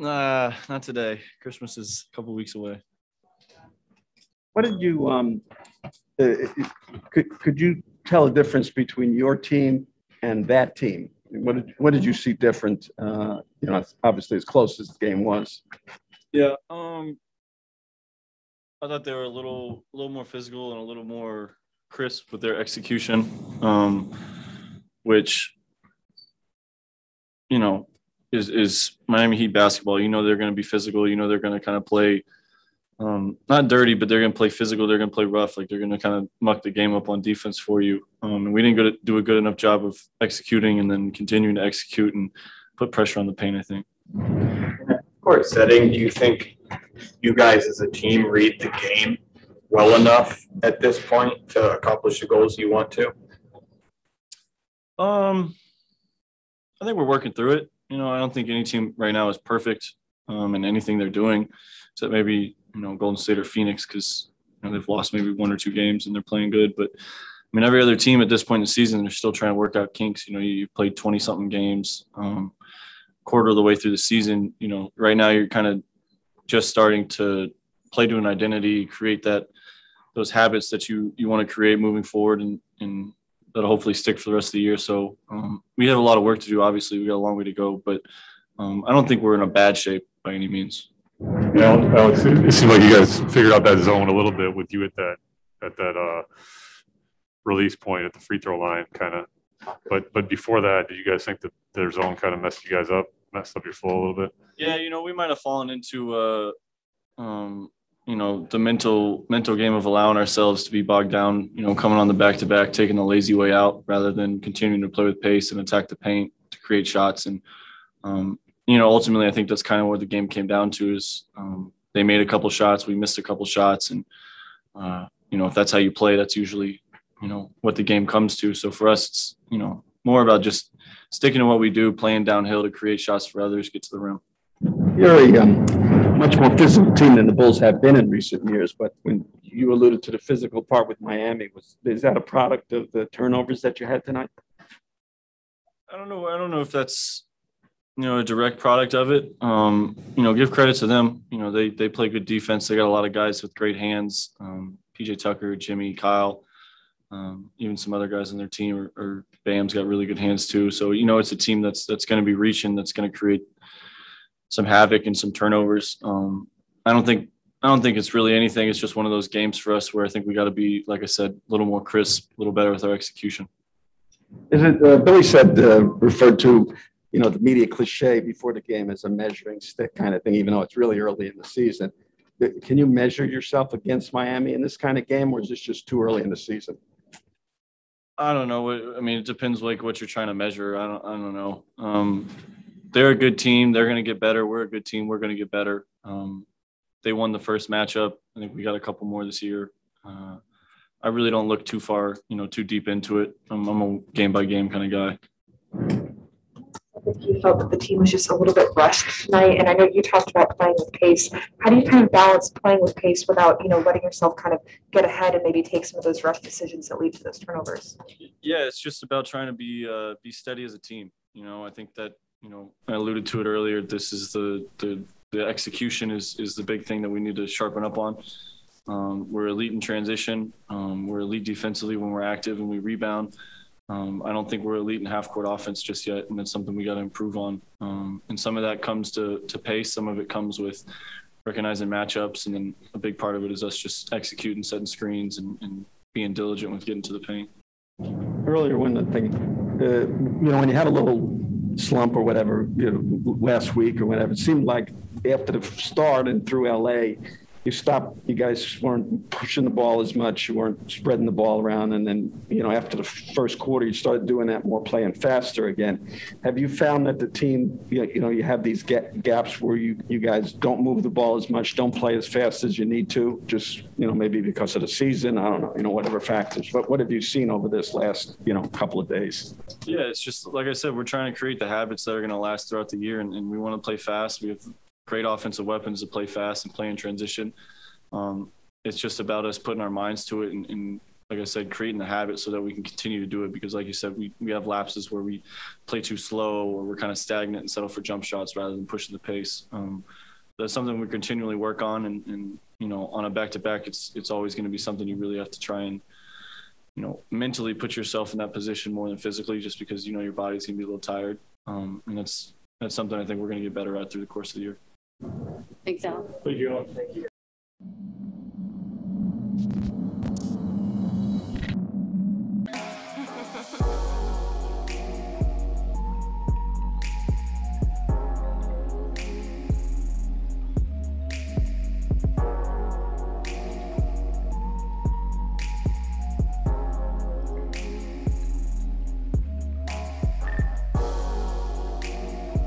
Not today. Christmas is a couple weeks away. What did you could you tell the difference between your team and that team? What did you see different? Obviously as close as the game was. Yeah. I thought they were a little more physical and a little more crisp with their execution, which is Miami Heat basketball. They're going to be physical. They're going to kind of play not dirty, but they're going to play physical. They're going to play rough. Like they're going to kind of muck the game up on defense for you. And we didn't do a good enough job of executing and then continuing to execute and put pressure on the paint, I think. Court setting, do you think you guys as a team read the game well enough at this point to accomplish the goals you want to? I think we're working through it. I don't think any team right now is perfect in anything they're doing, except maybe, Golden State or Phoenix, because they've lost maybe one or two games and they're playing good. But, every other team at this point in the season, they're still trying to work out kinks. You've played 20-something games, quarter of the way through the season. Right now you're kind of just starting to play to an identity, create those habits that you want to create moving forward and that'll hopefully stick for the rest of the year. So we have a lot of work to do. Obviously, we got a long way to go, but I don't think we're in a bad shape by any means. Yeah, Alex, it seemed like you guys figured out that zone a little bit with you at that release point at the free throw line, kind of. But before that, did you guys think that their zone kind of messed you guys up, messed up your flow a little bit? Yeah, we might have fallen into the mental game of allowing ourselves to be bogged down, coming on the back-to-back, taking the lazy way out rather than continuing to play with pace and attack the paint to create shots. And, ultimately I think that's kind of where the game came down to is they made a couple shots, we missed a couple shots. And, if that's how you play, that's usually, what the game comes to. So for us, it's, more about just sticking to what we do, playing downhill to create shots for others, get to the rim. You're a much more physical team than the Bulls have been in recent years. But when you alluded to the physical part with Miami, is that a product of the turnovers that you had tonight? I don't know if that's, a direct product of it. Give credit to them. They play good defense. They got a lot of guys with great hands. PJ Tucker, Jimmy, Kyle, even some other guys on their team or Bam's got really good hands too. So, it's a team that's going to be reaching, that's going to create some havoc and some turnovers. I don't think it's really anything. It's just one of those games for us where I think we got to be, like I said, a little more crisp, a little better with our execution. Is it Billy said referred to the media cliche before the game as a measuring stick kind of thing, even though it's really early in the season. Can you measure yourself against Miami in this kind of game, or is this just too early in the season? I don't know. It depends what you're trying to measure. I don't know. They're a good team. They're going to get better. We're a good team. We're going to get better. They won the first matchup. I think we got a couple more this year. I really don't look too far, too deep into it. I'm a game-by-game kind of guy. I think you felt that the team was just a little bit rushed tonight, and I know you talked about playing with pace. How do you kind of balance playing with pace without, letting yourself kind of get ahead and maybe take some of those rush decisions that lead to those turnovers? Yeah, it's just about trying to be steady as a team. I think that, I alluded to it earlier. This is the execution is the big thing that we need to sharpen up on. We're elite in transition. We're elite defensively when we're active and we rebound. I don't think we're elite in half-court offense just yet, and that's something we got to improve on. And some of that comes to pace. Some of it comes with recognizing matchups, and then a big part of it is us just executing, setting screens, and being diligent with getting to the paint. Earlier when when you had a little slump or whatever, last week or whatever, it seemed like after the start and through LA, you guys weren't pushing the ball as much. You weren't spreading the ball around. And then, after the first quarter, you started doing that more, playing faster again. Have you found that the team, you have these gaps where you guys don't move the ball as much, don't play as fast as you need to, just, maybe because of the season, I don't know, whatever factors. But what have you seen over this last, couple of days? Yeah, it's just, like I said, we're trying to create the habits that are going to last throughout the year, and we want to play fast. We have great offensive weapons to play fast and play in transition. It's just about us putting our minds to it and like I said, creating the habit so that we can continue to do it. Because like you said, we have lapses where we play too slow or we're kind of stagnant and settle for jump shots rather than pushing the pace. That's something we continually work on. And you know, on a back-to-back, it's always going to be something you really have to try and, you know, mentally put yourself in that position more than physically, just because, you know, your body's going to be a little tired. And that's something I think we're going to get better at through the course of the year. Thanks, Al. Thank you.